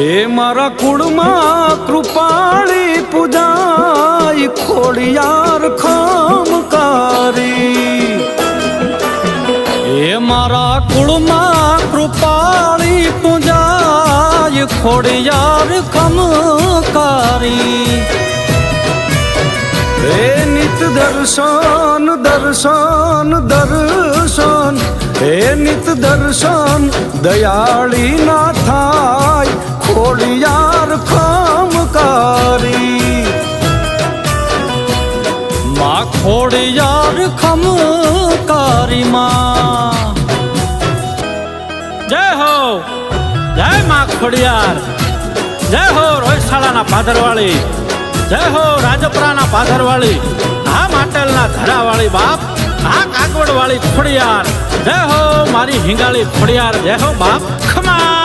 એ મારા કુળમાં કૃપાળી પૂજાય ખોડિયાર ખમકારી. એ મારા કુળમાં કૃપાળી પૂજાય ખોડિયાર ખમકારી. હે નિત દર્શન દર્શન દર્શન, હે નિત દર્શન દયાળી ના થાય ખોડિયાર ખમકારી. માં ખોડિયાર ખમકારી માં જય હો, જય માં ખોડિયાર, જય હો રોયશાળાના પાદરવાળી, જય હો રાજપરાના પાદરવાળી, આ માટેલના ધરાવાળી બાપ, આ કાગવડવાળી ખોડિયાર, જય હો મારી હિંગાળી ખોડિયાર, જય હો બાપ ખમા.